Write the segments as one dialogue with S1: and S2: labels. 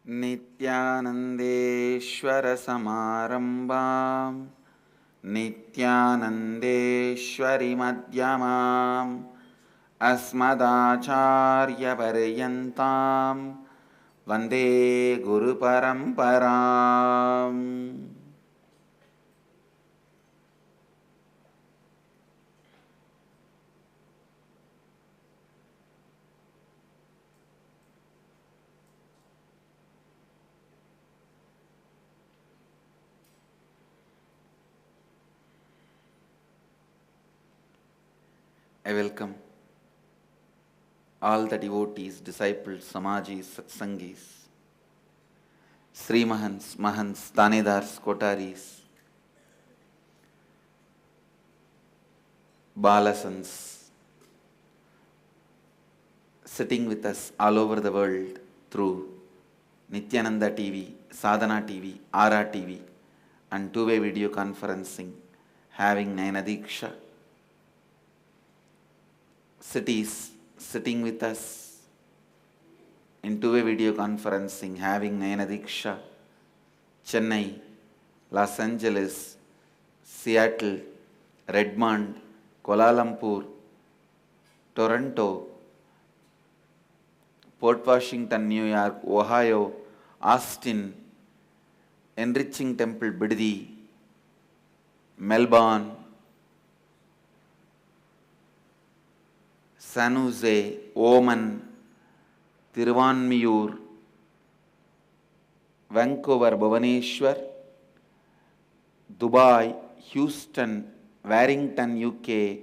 S1: नित्यानन्देश्वरसमारम्भां नित्यानन्देश्वरिमध्यमाम् अस्मदाचार्यपर्यन्तां वन्दे गुरुपरम्पराम्. I welcome all the devotees, disciples, samajis, satsangis, Srimahans, Mahants, Tanedars, Kotaris, Balasans, sitting with us all over the world through Nithyananda TV, Sadhana TV, Ara TV, and two-way video conferencing, having Nayanadiksha. Cities sitting with us in two-way video conferencing, having Nayanadiksha, Chennai, Los Angeles, Seattle, Redmond, Kuala Lumpur, Toronto, Port Washington, New York, Ohio, Austin, Enriching Temple, Biddi, Melbourne, San Jose, Oman, Tiruvanmiyur, Vancouver, Bhubaneswar, Dubai, Houston, Warrington, UK,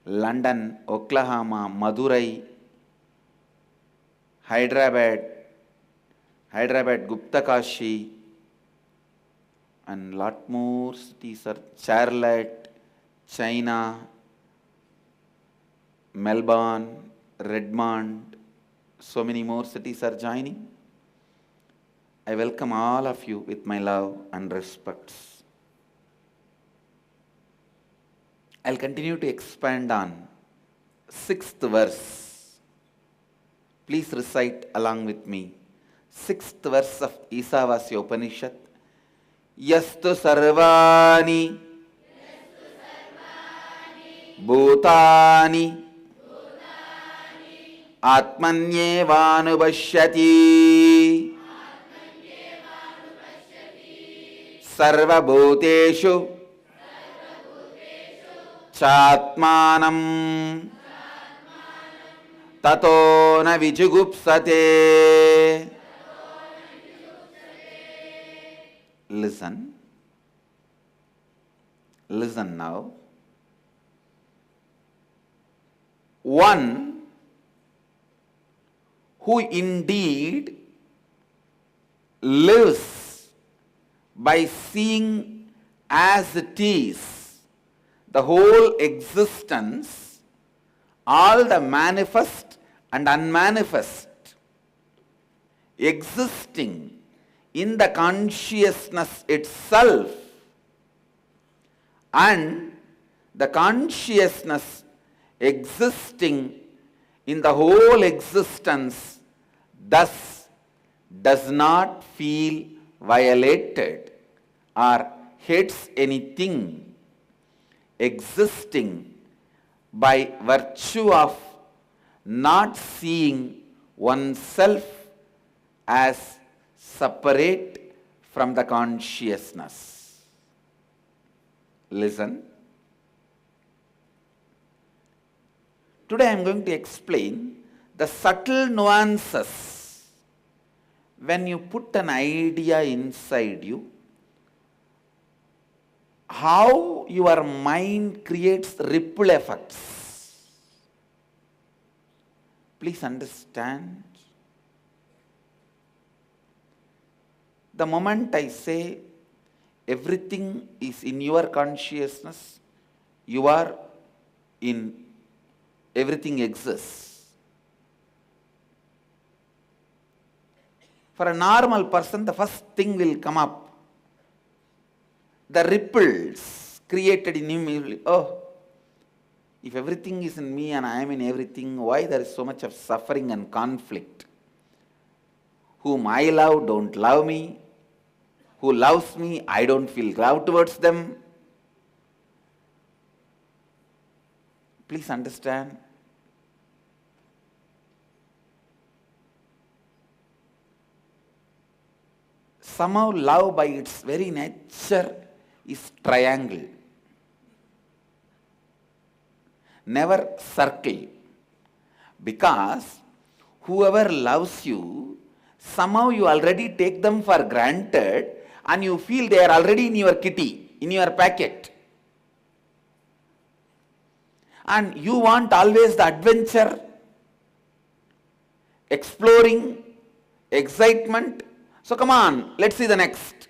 S1: London, Oklahoma, Madurai, Hyderabad, Guptakashi, and lot more cities are Charlotte, China, Melbourne, Redmond, so many more cities are joining. I welcome all of you with my love and respects. I'll continue to expand on 6th verse. Please recite along with me. 6th verse of Isha Upanishad. Yastu sarva-bhūteṣu bhūtāny ātmany-evānupaśyati sarva-bhūteṣu cātmānaṁ tato na vijugupsate. Listen now. One who indeed lives by seeing as it is the whole existence, all the manifest and unmanifest, existing in the consciousness itself, and the consciousness existing in the whole existence, thus does not feel violated or hates anything, existing by virtue of not seeing oneself as separate from the consciousness. Listen. Today I am going to explain the subtle nuances when you put an idea inside you, how your mind creates ripple effects. Please understand. The moment I say everything is in your consciousness, you are in everything exists. For a normal person, the first thing will come up. The ripples created in him will, oh, if everything is in me and I am in everything, why there is so much of suffering and conflict? whom I love don't love me, who loves me, I don't feel love towards them. Please understand. Somehow love by its very nature is triangle. Never circle. Because whoever loves you, somehow you already take them for granted and you feel they are already in your kitty, in your packet. And you want always the adventure, exploring, excitement. So come on, let's see the next.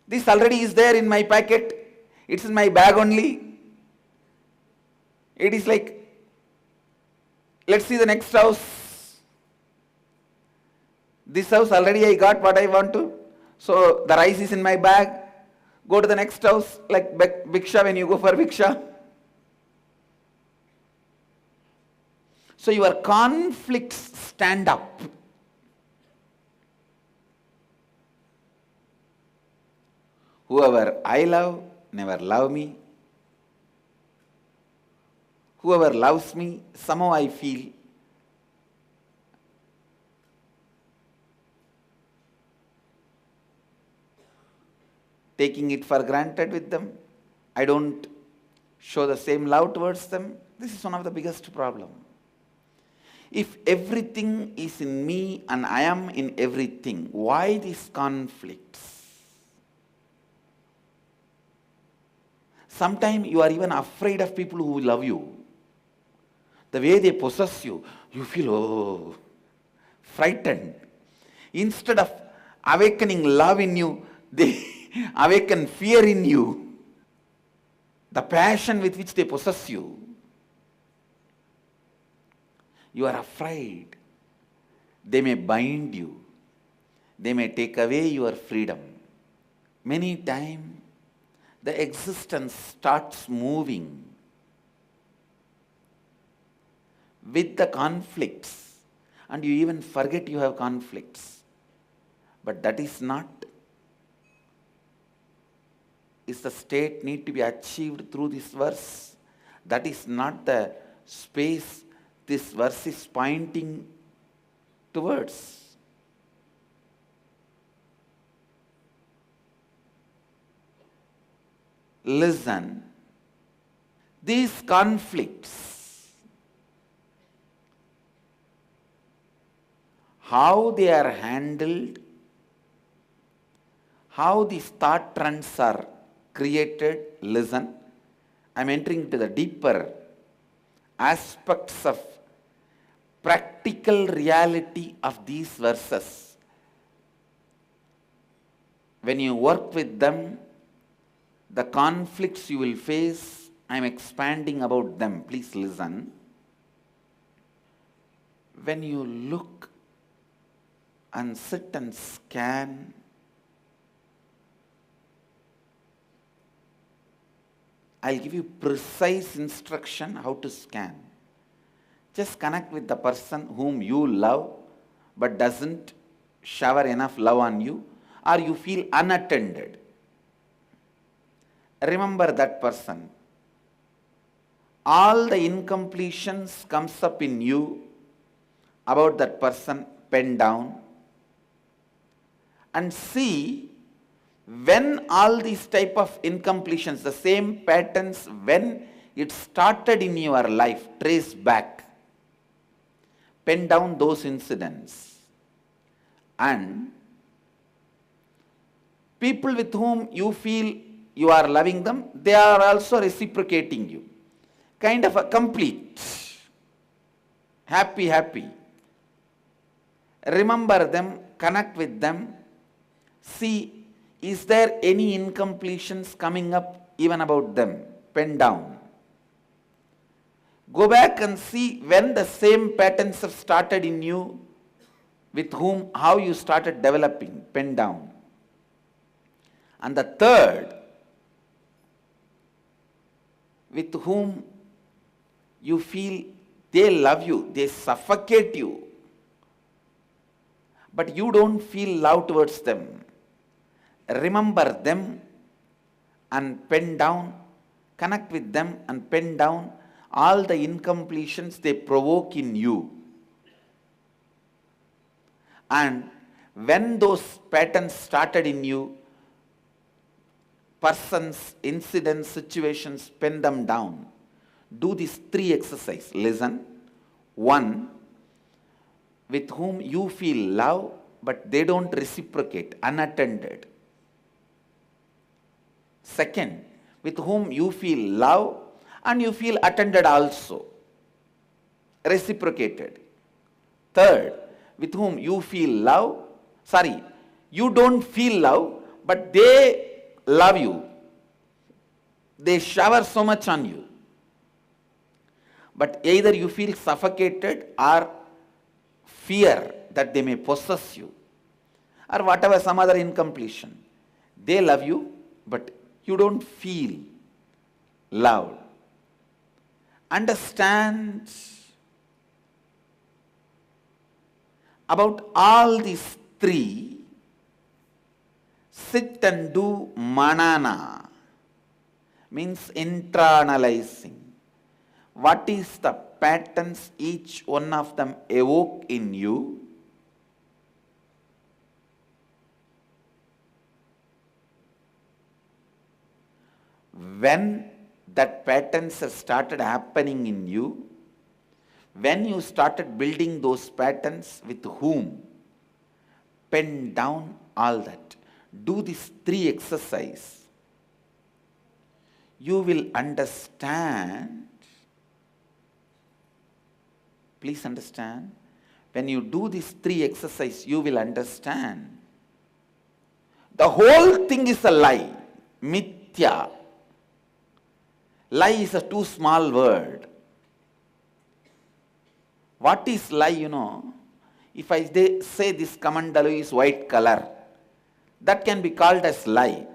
S1: This already is there in my packet. It's in my bag only. It is like, let's see the next house. This house already I got what I want to. So the rice is in my bag. Go to the next house, like Bhiksha when you go for Bhiksha. So your conflicts stand up. Whoever I love, never love me. Whoever loves me, somehow I feel taking it for granted with them. I don't show the same love towards them. This is one of the biggest problems. If everything is in me and I am in everything, why these conflicts? Sometimes you are even afraid of people who love you. The way they possess you, you feel, frightened. Instead of awakening love in you, they awaken fear in you. The passion with which they possess you. You are afraid. They may bind you. They may take away your freedom. Many times, the existence starts moving with the conflicts, and you even forget you have conflicts. But that is not is the state need to be achieved through this verse. That is not the space this verse is pointing towards. Listen, these conflicts, how they are handled, how these thought trends are created, listen, I am entering into the deeper aspects of practical reality of these verses. When you work with them, the conflicts you will face, I am expanding about them. Please listen. When you look and sit and scan, I'll give you precise instruction how to scan. Just connect with the person whom you love but doesn't shower enough love on you, or you feel unattended. Remember that person. All the incompletions comes up in you about that person, pen down and see when all these type of incompletions, the same patterns, when it started in your life, trace back. Pen down those incidents. And people with whom you feel you are loving them, they are also reciprocating you. Kind of a complete. Happy. Remember them, connect with them, see, is there any incompletions coming up even about them? Pen down. Go back and see when the same patterns have started in you, with whom, how you started developing. Pen down. And the third, with whom you feel they love you, they suffocate you. but you don't feel love towards them. Remember them and pen down, connect with them and pen down all the incompletions they provoke in you. And when those patterns started in you, persons, incidents, situations, pen them down. Do these 3 exercises. Listen. 1, with whom you feel love, but they don't reciprocate, unattended. 2, with whom you feel love and you feel attended also, reciprocated. 3, with whom you feel love, you don't feel love, but they love you. They shower so much on you. But either you feel suffocated or fear that they may possess you, or whatever, some other incompletion. They love you, but you don't feel loved. Understand about all these 3. Sit and do manana, means internalizing. What is the patterns each one of them evoke in you? When that patterns have started happening in you, when you started building those patterns, with whom, pen down all that. Do these 3 exercises. You will understand. Please understand. When you do these 3 exercises, you will understand. The whole thing is a lie. Mithya. Lie is a too small word. What is lie, If I say this kamandalu is white color, that can be called as lie.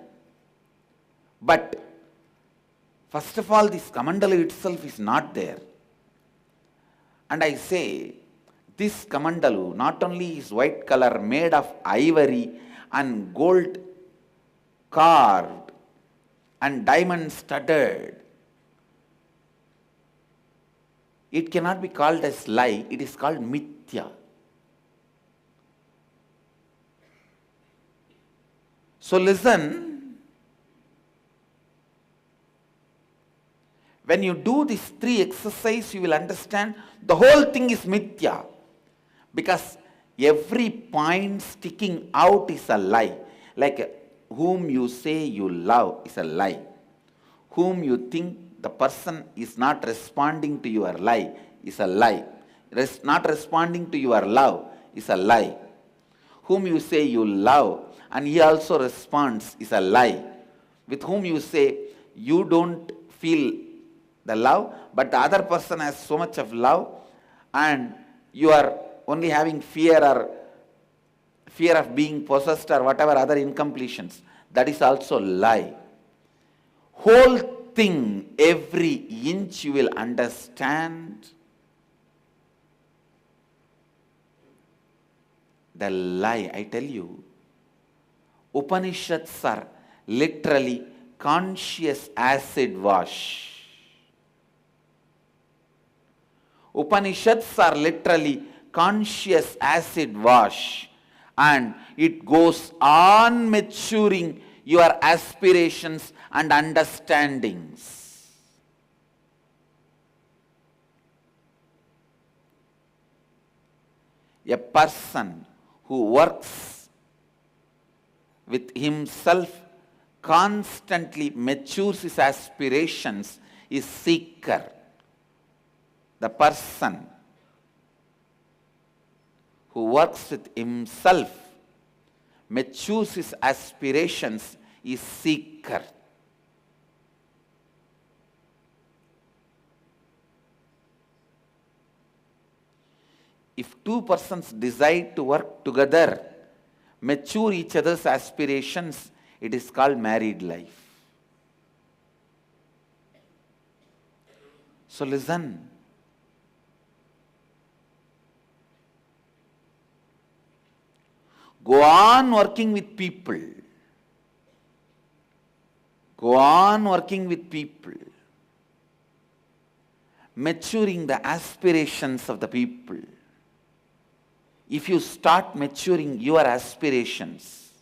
S1: But first of all, this kamandalu itself is not there. And I say, this kamandalu not only is white color, made of ivory and gold carved and diamond studded, it cannot be called as lie, it is called mithya. So listen, when you do these 3 exercises, you will understand the whole thing is mithya. Because every point sticking out is a lie. Like whom you say you love is a lie. Whom you think the person is not responding to your lie is a lie. Not responding to your love is a lie. Whom you say you love and he also responds is a lie. With whom you say you don't feel the love, but the other person has so much of love and you are only having fear of being possessed or whatever other incompletions, that is also lie. Whole thing, every inch you will understand the lie. I tell you, Upanishads are literally conscious acid wash. Upanishads are literally conscious acid wash, and it goes on maturing your aspirations and understandings. A person who works with himself, constantly matures his aspirations, is seeker. The person who works with himself, matures his aspirations, is seeker. If 2 persons decide to work together, mature each other's aspirations, it is called married life. So listen. Go on working with people. Go on working with people. Maturing the aspirations of the people. If you start maturing your aspirations,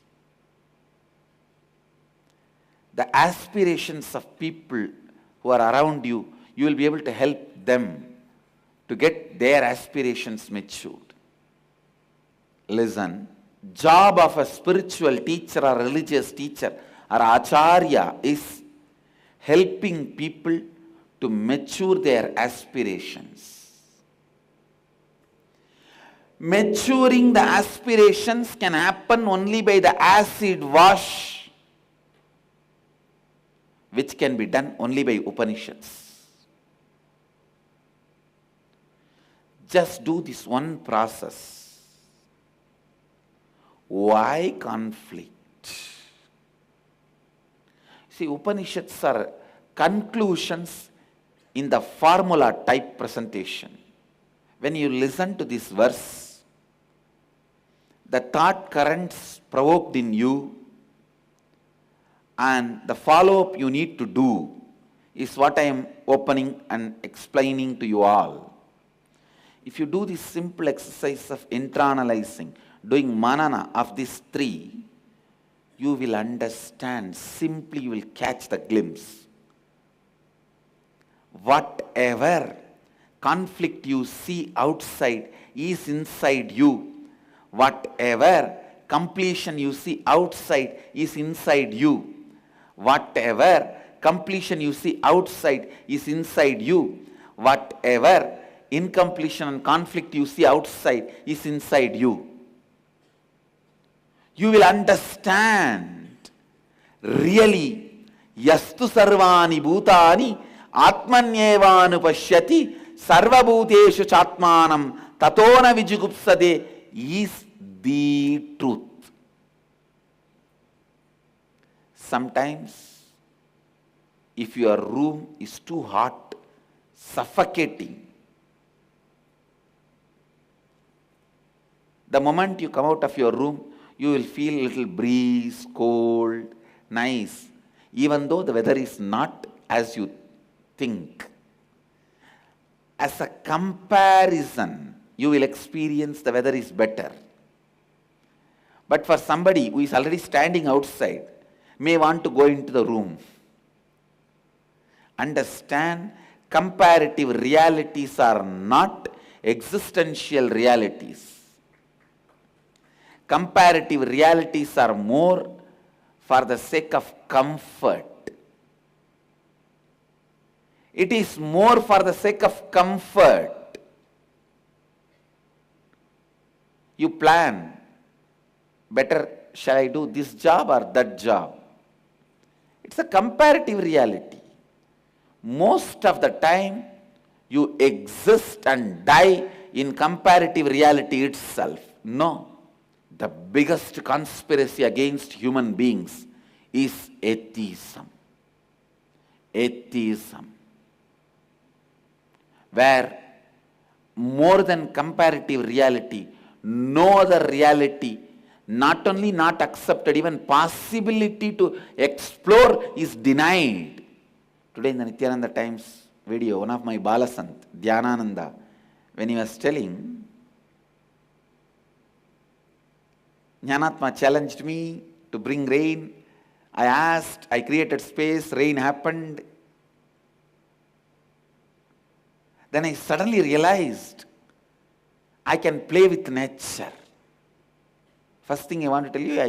S1: the aspirations of people who are around you, you will be able to help them to get their aspirations matured. Listen, job of a spiritual teacher or religious teacher or acharya is helping people to mature their aspirations. Maturing the aspirations can happen only by the acid wash, which can be done only by Upanishads. Just do this one process. Why conflict? See, Upanishads are conclusions in the formula type presentation. When you listen to this verse, the thought currents provoked in you and the follow-up you need to do is what I am opening and explaining to you all. If you do this simple exercise of internalizing, doing manana of these three, you will understand, simply you will catch the glimpse. Whatever conflict you see outside is inside you. Whatever completion you see outside is inside you. Whatever completion you see outside is inside you. Whatever incompletion and conflict you see outside is inside you. You will understand really yastu sarvāṇi bhūtāny ātmany-evānupaśyati sarva-bhūteṣu cātmānaṁ tato vijugupsate is the truth. Sometimes if your room is too hot, suffocating, the moment you come out of your room, you will feel a little breeze, cold, nice, even though the weather is not as you think. As a comparison, you will experience the weather is better. But for somebody who is already standing outside, may want to go into the room. Understand, comparative realities are not existential realities. Comparative realities are more for the sake of comfort. It is more for the sake of comfort. You plan, better shall I do this job or that job? It's a comparative reality. Most of the time, you exist and die in comparative reality itself. No. The biggest conspiracy against human beings is atheism. Atheism. Where more than comparative reality, no other reality, not only not accepted, even possibility to explore is denied. Today in the Nithyananda Times video, one of my Balasant, Dhyanananda, when he was telling, Jnanatma challenged me to bring rain. I asked, I created space, rain happened. Then I suddenly realized I can play with nature. First thing I want to tell you,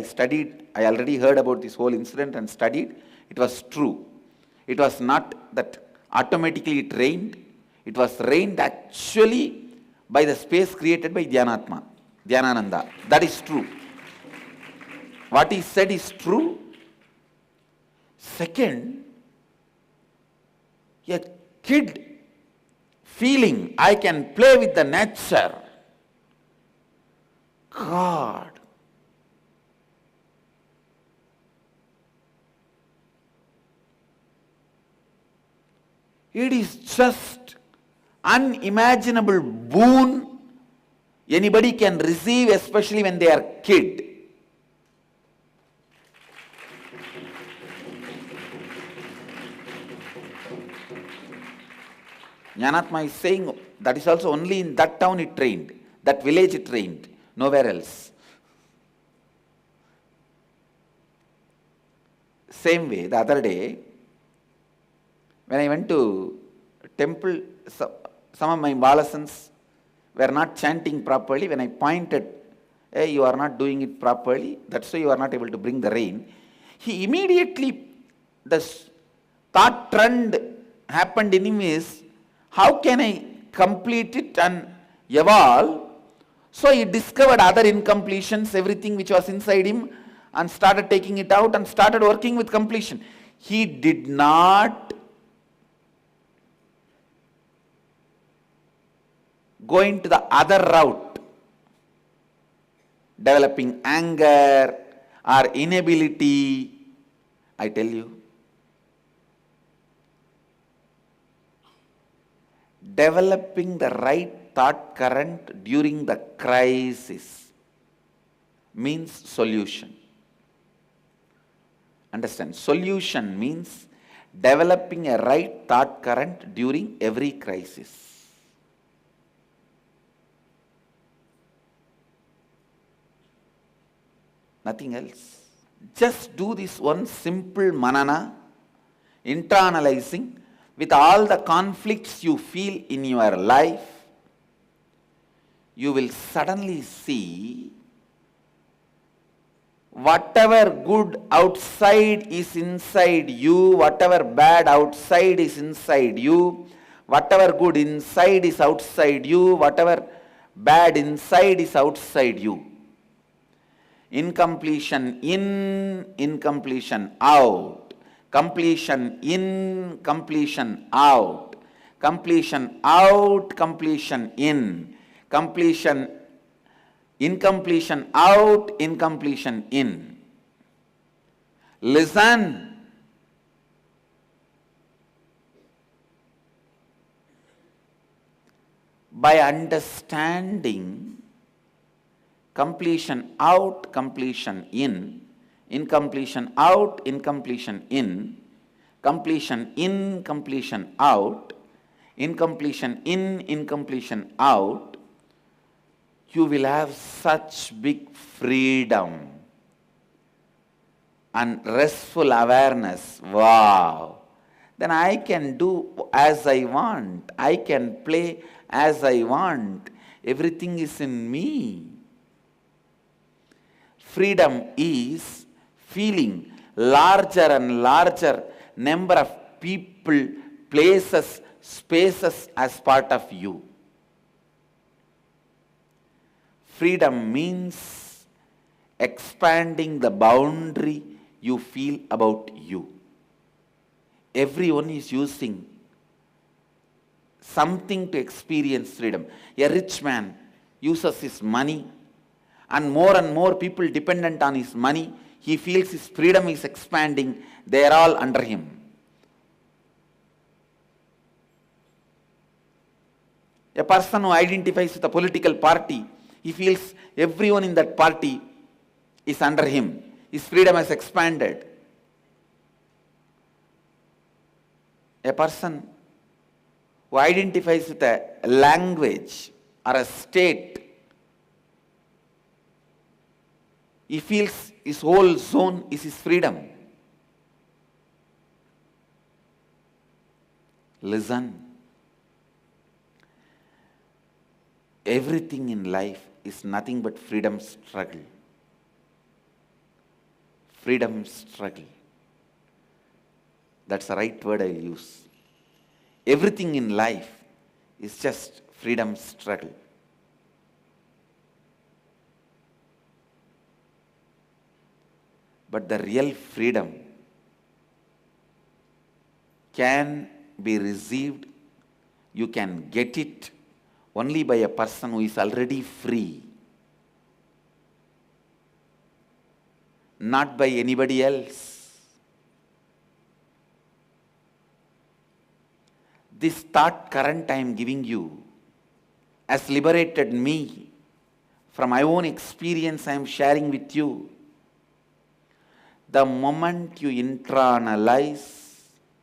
S1: I already heard about this whole incident and studied. It was true. It was not that automatically it rained. It was rained actually by the space created by Dhyanananda. That is true. What he said is true. Second, a kid feeling I can play with the nature. God. It is just unimaginable boon anybody can receive, especially when they are kid. Jnanatma is saying that is also only in that town it trained, that village it trained, nowhere else. Same way, the other day, when I went to temple, some of my balasans were not chanting properly. When I pointed, hey, you are not doing it properly, that's why you are not able to bring the rain. He immediately, the thought trend happened in him is, how can I complete it and evolve? So he discovered other incompletions, everything which was inside him, and started taking it out and started working with completion. He did not go into the other route, developing anger or inability. I tell you, developing the right thought current during the crisis means solution. Understand? Solution means developing a right thought current during every crisis. Nothing else. Just do this one simple manana, internalizing with all the conflicts you feel in your life. You will suddenly see whatever good outside is inside you, whatever bad outside is inside you, whatever good inside is outside you, whatever bad inside is outside you. Incompletion in, incompletion out. Completion in, completion out. Completion out, completion in. Completion, incompletion out, incompletion in. Listen. By understanding completion out, completion in, incompletion out, incompletion in, completion in, completion out, incompletion in, incompletion out, you will have such big freedom and restful awareness. Wow! Then I can do as I want. I can play as I want. Everything is in me. Freedom is feeling larger and larger number of people, places, spaces as part of you. Freedom means expanding the boundary you feel about you. Everyone is using something to experience freedom. A rich man uses his money, and more people dependent on his money. He feels his freedom is expanding. They are all under him. A person who identifies with a political party, he feels everyone in that party is under him. His freedom has expanded. A person who identifies with a language or a state, he feels his whole zone is his freedom. Listen. Everything in life is nothing but freedom struggle. Freedom struggle. That's the right word I will use. Everything in life is just freedom struggle. But the real freedom can be received, you can get it only by a person who is already free, not by anybody else. This thought current I am giving you has liberated me from my own experience I am sharing with you. The moment you internalize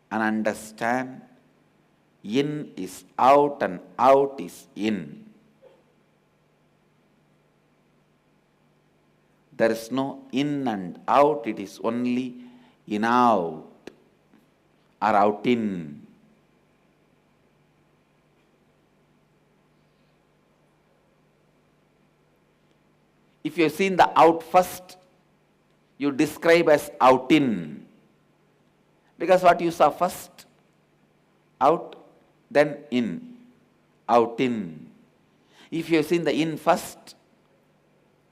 S1: and understand, In is out and out is in. There is no in and out, it is only in out or out in. If you have seen the out first, you describe as out in. Because what you saw first, out, then in, out in. If you have seen the in first,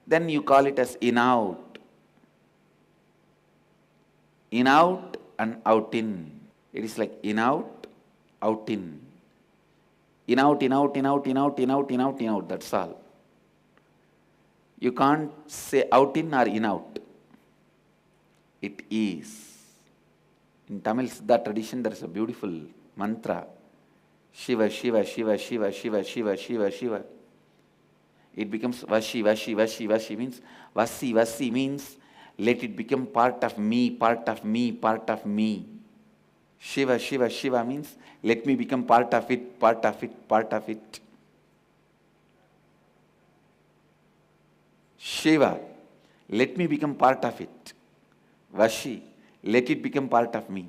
S1: then you call it as in out. In out and out in. It is like in out, out in. In out, in out, in out, in out, in out, in out, in out. That's all. You can't say out in or in out. It is. In Tamil Siddha tradition, there is a beautiful mantra. Shiva, Shiva, Shiva, Shiva, Shiva, Shiva, Shiva, Shiva. It becomes Vashi, Vashi, Vashi, Vashi means Vasi, Vasi means let it become part of me, part of me, part of me. Shiva, Shiva, Shiva means let me become part of it, part of it, part of it. Shiva, let me become part of it. Vashi, let it become part of me.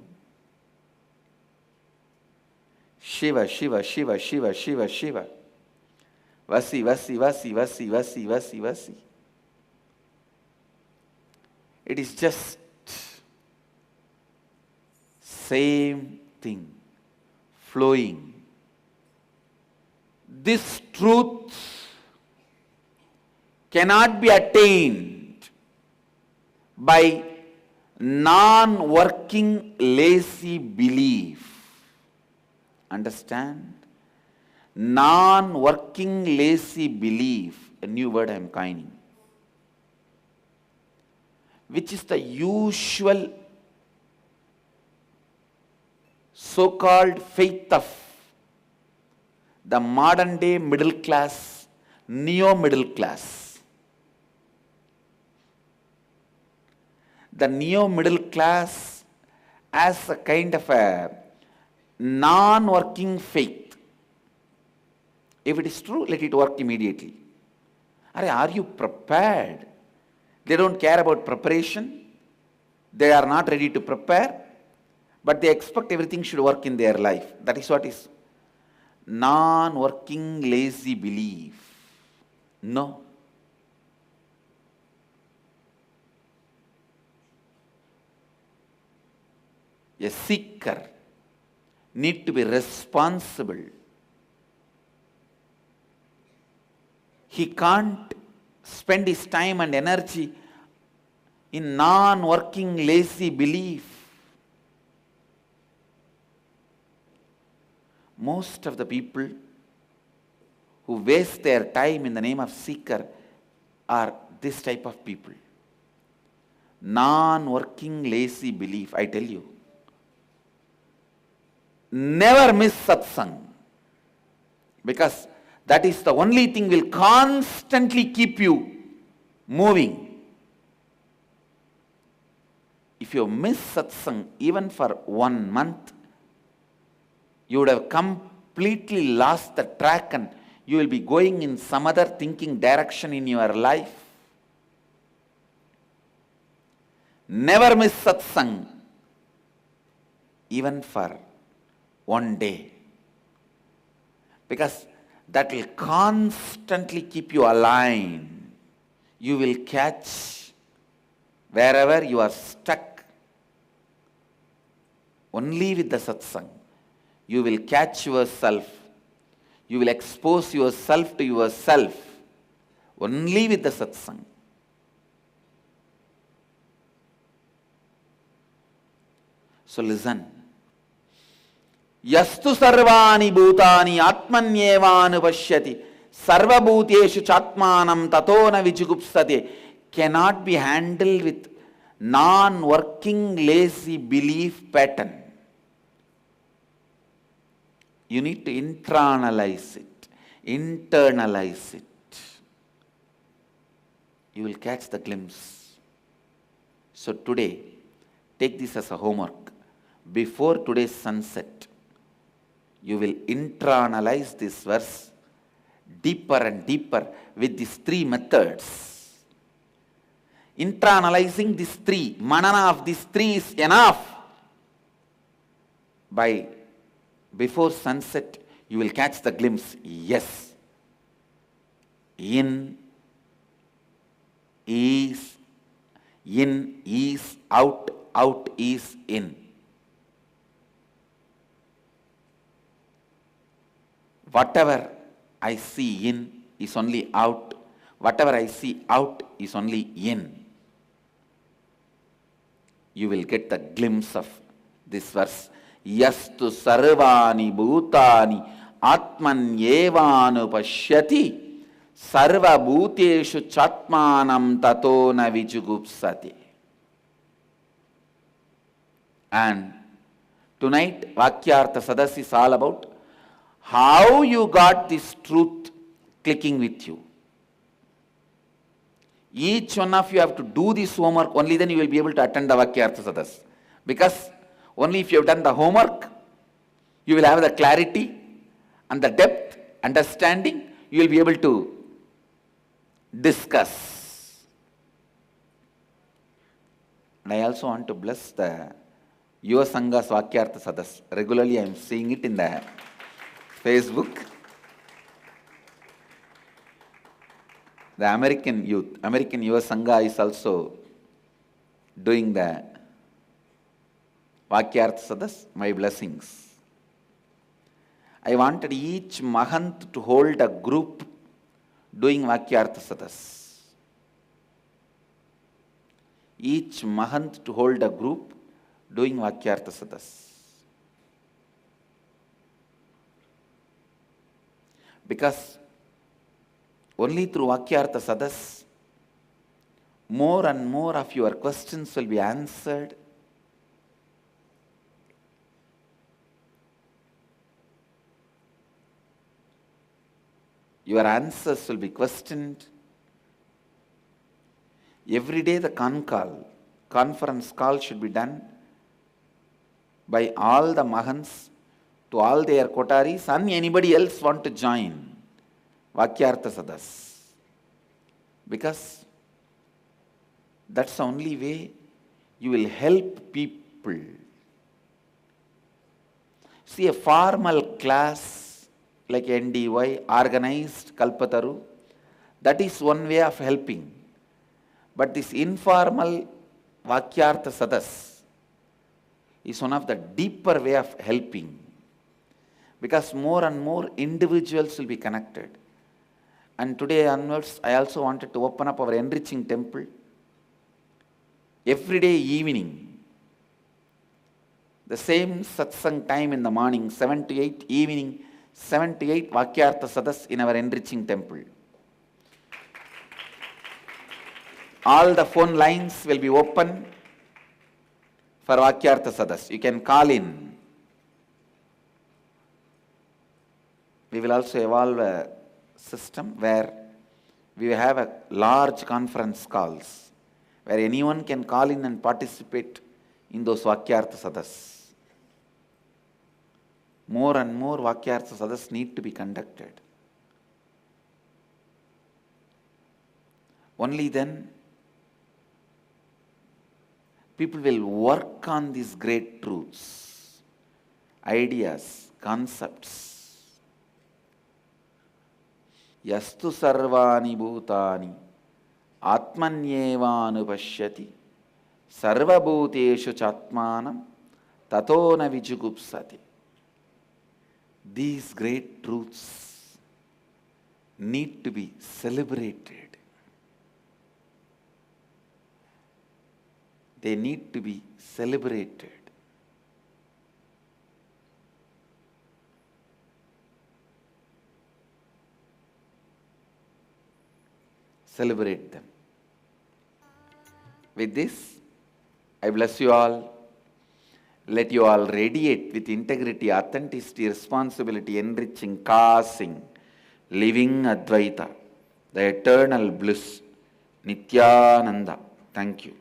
S1: Shiva, Shiva, Shiva, Shiva, Shiva, Shiva. Vasi, Vasi, Vasi, Vasi, Vasi, Vasi, Vasi. It is just same thing, flowing. This truth cannot be attained by non-working lazy belief. Understand? Non-working lazy belief, a new word I am coining, which is the usual so-called faith of the modern day middle class, neo-middle class. The neo-middle class as a kind of a non-working faith. If it is true, let it work immediately. Are you prepared? They don't care about preparation. They are not ready to prepare, but they expect everything should work in their life. That is what is non-working lazy belief. No. A seeker needs to be responsible. He can't spend his time and energy in non-working lazy belief. Most of the people who waste their time in the name of seeker are this type of people. Non-working lazy belief, I tell you. Never miss Satsang, because that is the only thing will constantly keep you moving. If you miss Satsang even for 1 month, you would have completely lost the track and you will be going in some other thinking direction in your life. Never miss Satsang even for 1 day, because that will constantly keep you aligned. You will catch wherever you are stuck. Only with the Satsang, you will catch yourself. You will expose yourself to yourself. Only with the Satsang. So listen. Yastu sarva-bhūteṣu bhūtāny ātmany-evānupaśyati sarva-bhūteṣu cātmānaṁ tato vijugupsate cannot be handled with non-working lazy belief pattern. You need to internalize it. Internalize it. You will catch the glimpse. So today, take this as a homework. Before today's sunset, you will internalize this verse deeper and deeper with these three methods. Internalizing these three, manana of these three is enough. Before sunset, you will catch the glimpse. Yes, in is out, out is in. Whatever I see in is only out. Whatever I see out is only in. You will get the glimpse of this verse. Yastu sarva-bhūteṣu ātmany-evānupaśyati sarva-bhūteṣu cātmānaṁ tato na vijugupsate. And tonight Vakyartha Sadas is all about how you got this truth clicking with you. Each one of you have to do this homework, only then you will be able to attend the Vakyartha Sadas. Because only if you have done the homework, you will have the clarity and the depth, understanding, you will be able to discuss. And I also want to bless the Yuva Sangha's Vakyartha Sadas. Regularly I am seeing it in the Facebook. The American Yuva Sangha is also doing the Vakyartha Sadas. My blessings. I wanted each Mahant to hold a group doing Vakyartha Sadas. Each Mahant to hold a group doing Vakyartha Sadas. Because only through Vakyartha Sadas, more and more of your questions will be answered. Your answers will be questioned. Every day the conference call should be done by all the Mahants to all their Kotaris and anybody else want to join Vakyartha Sadas. Because that's the only way you will help people. See, a formal class like NDY, organized Kalpataru, that is one way of helping. But this informal Vakyartha Sadas is one of the deeper way of helping. Because more and more individuals will be connected. And today onwards, I also wanted to open up our enriching temple. Every day evening, the same satsang time in the morning, 7 to 8, evening, 7 to 8 Vakyartha Sadas in our enriching temple. All the phone lines will be open for Vakyartha Sadas. You can call in. We will also evolve a system where we will have a large conference calls where anyone can call in and participate in those Vakyartha Sadas. More and more Vakyartha Sadas need to be conducted. Only then people will work on these great truths, ideas, concepts. Yastu sarvāṇi bhūtāny ātmany-evānupaśyati sarva-bhūteṣu cātmānaṁ tato na vijugupsate. These great truths need to be celebrated. They need to be celebrated. Celebrate them. With this, I bless you all. Let you all radiate with integrity, authenticity, responsibility, enriching, causing, living Advaita, the eternal bliss, Nithyananda. Thank you.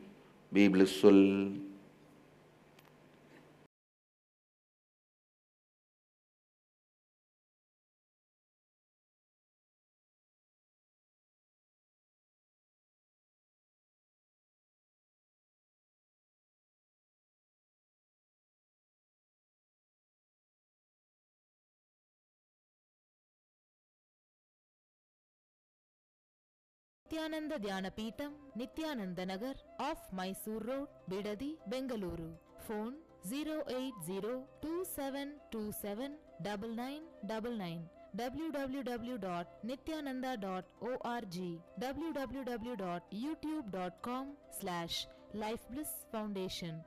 S1: Be blissful.
S2: Nithyananda Dhyanapītam, Nithyananda Nagar, off Mysore Road, Bidadi, Bengaluru. Phone 08027279999. www.nithyananda.org, www.youtube.com/Life Bliss Foundation.